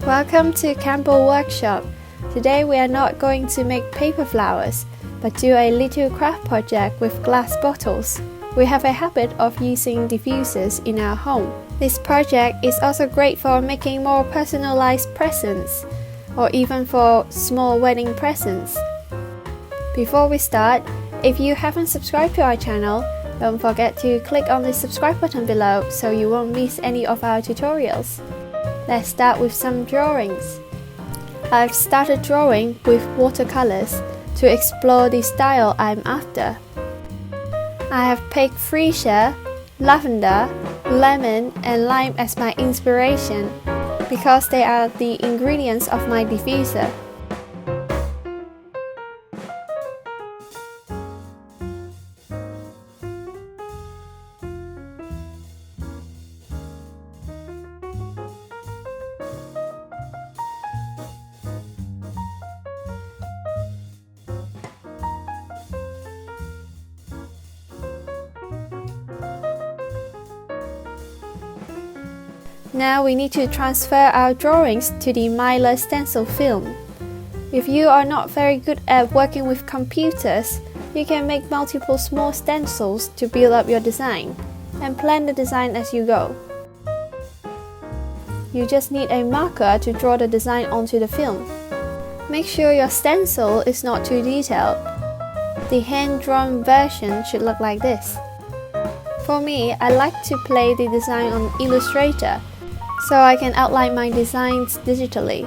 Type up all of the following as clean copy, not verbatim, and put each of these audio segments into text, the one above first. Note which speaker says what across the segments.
Speaker 1: Welcome to Campbell Workshop. Today we are not going to make paper flowers, but do a little craft project with glass bottles. We have a habit of using diffusers in our home. This project is also great for making more personalized presents, or even for small wedding presents. Before we start, if you haven't subscribed to our channel, don't forget to click on the subscribe button below so you won't miss any of our tutorials. Let's start with some drawings. I've started drawing with watercolors to explore the style I'm after. I have picked freesia, lavender, lemon, and lime as my inspiration because they are the ingredients of my diffuser. Now we need to transfer our drawings to the Mylar stencil film. If you are not very good at working with computers, you can make multiple small stencils to build up your design and plan the design as you go. You just need a marker to draw the design onto the film. Make sure your stencil is not too detailed. The hand-drawn version should look like this. For me, I like to play the design on Illustrator, so I can outline my designs digitally,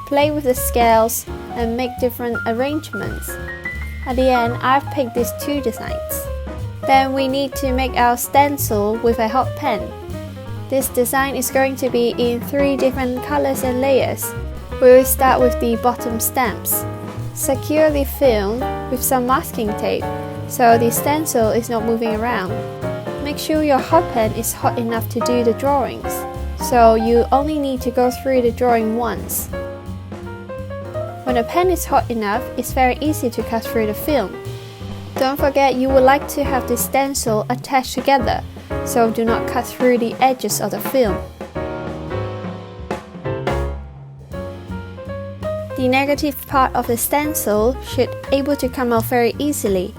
Speaker 1: play with the scales, and make different arrangements. At the end, I've picked these two designs. Then we need to make our stencil with a hot pen. This design is going to be in 3 different colors and layers. We will start with the bottom stamps. Secure the film with some masking tape so the stencil is not moving around. Make sure your hot pen is hot enough to do the drawings, so you only need to go through the drawing once. When the pen is hot enough, it's very easy to cut through the film. Don't forget you would like to have the stencil attached together, so do not cut through the edges of the film. The negative part of the stencil should be able to come out very easily.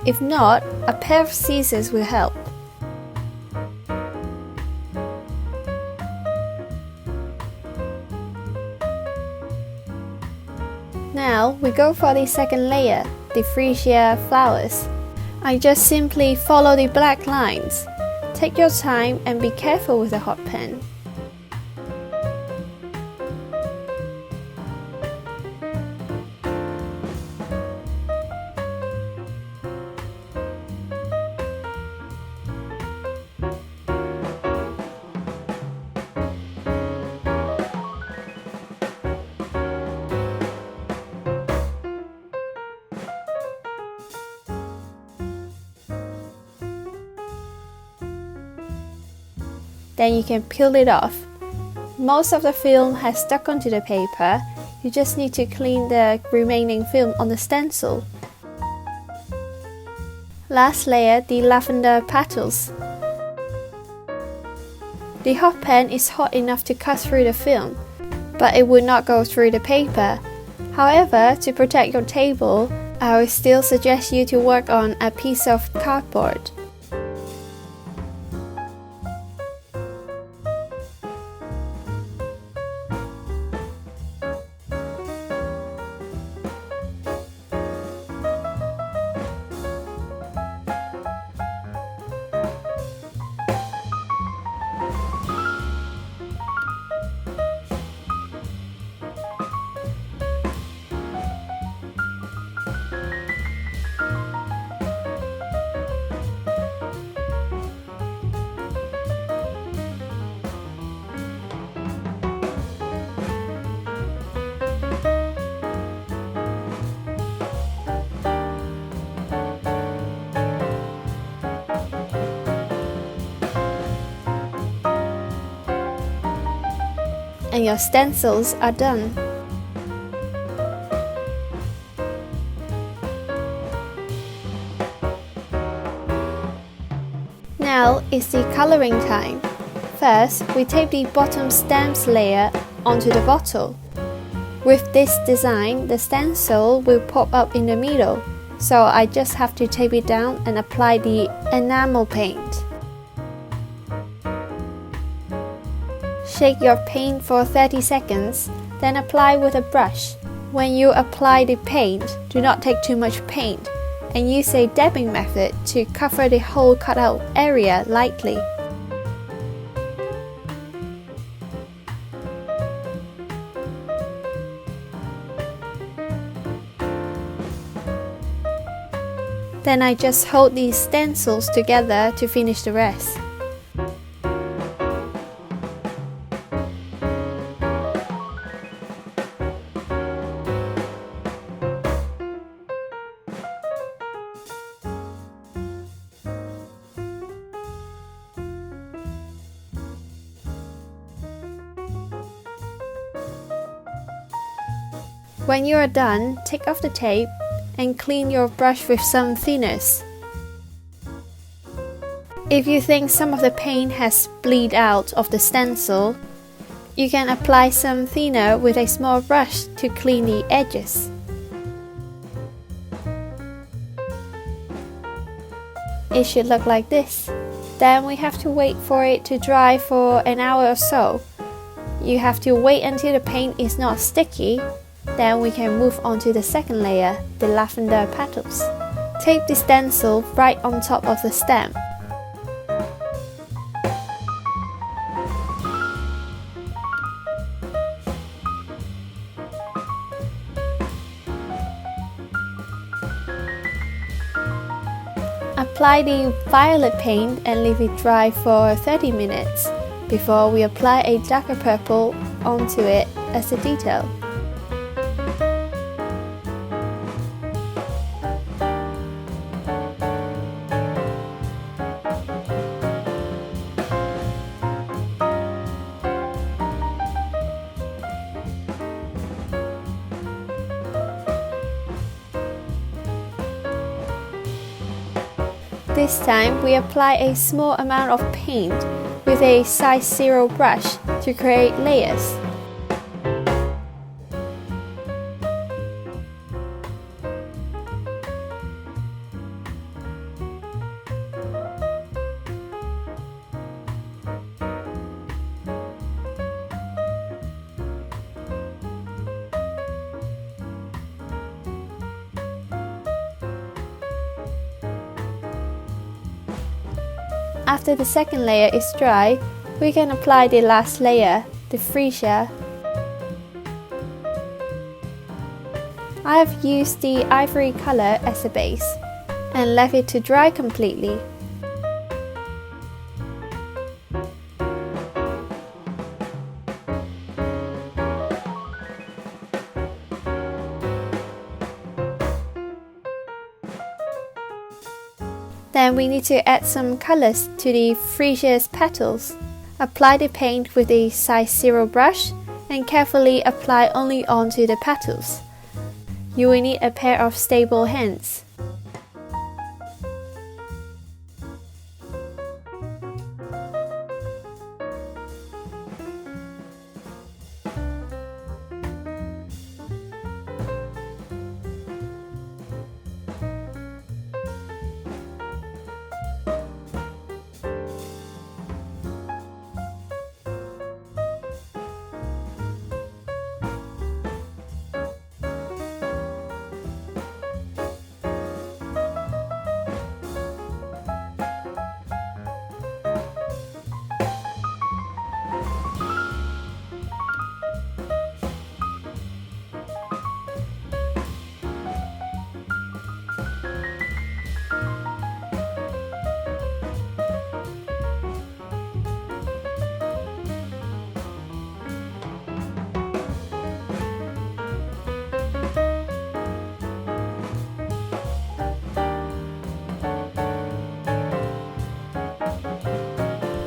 Speaker 1: If not, a pair of scissors will help. Now we go for the second layer, the freesia flowers. I just simply follow the black lines. Take your time and be careful with the hot pen. Then you can peel it off. Most of the film has stuck onto the paper. You just need to clean the remaining film on the stencil. Last layer, the lavender petals. The hot pen is hot enough to cut through the film, but it would not go through the paper. However, to protect your table, I would still suggest you to work on a piece of cardboard. And your stencils are done. Now is the coloring time. First, we tape the bottom stamps layer onto the bottle. With this design, the stencil will pop up in the middle, so I just have to tape it down and apply the enamel paint. Shake your paint for 30 seconds, then apply with a brush. When you apply the paint, do not take too much paint, and use a dabbing method to cover the whole cutout area lightly. Then I just hold these stencils together to finish the rest. When you are done, take off the tape and clean your brush with some thinners. If you think some of the paint has bleed out of the stencil, you can apply some thinner with a small brush to clean the edges. It should look like this. Then we have to wait for it to dry for an hour or so. You have to wait until the paint is not sticky. Then we can move on to the second layer, the lavender petals. Tape the stencil right on top of the stem. Apply the violet paint and leave it dry for 30 minutes before we apply a darker purple onto it as a detail. This time, we apply a small amount of paint with a size 0 brush to create layers. After the second layer is dry, we can apply the last layer, the freesia. I have used the ivory color as a base and left it to dry completely. Then we need to add some colors to the freesia's petals. Apply the paint with a size 0 brush and carefully apply only onto the petals. You will need a pair of stable hands.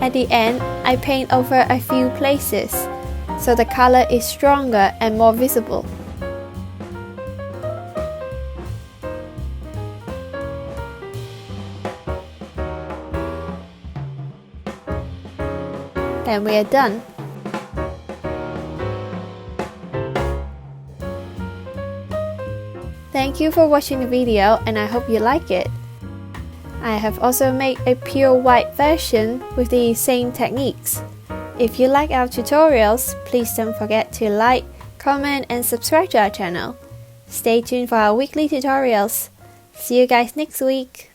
Speaker 1: At the end, I paint over a few places, so the color is stronger and more visible. Then we are done. Thank you for watching the video and I hope you like it. I have also made a pure white version with the same techniques. If you like our tutorials, please don't forget to like, comment and subscribe to our channel. Stay tuned for our weekly tutorials. See you guys next week.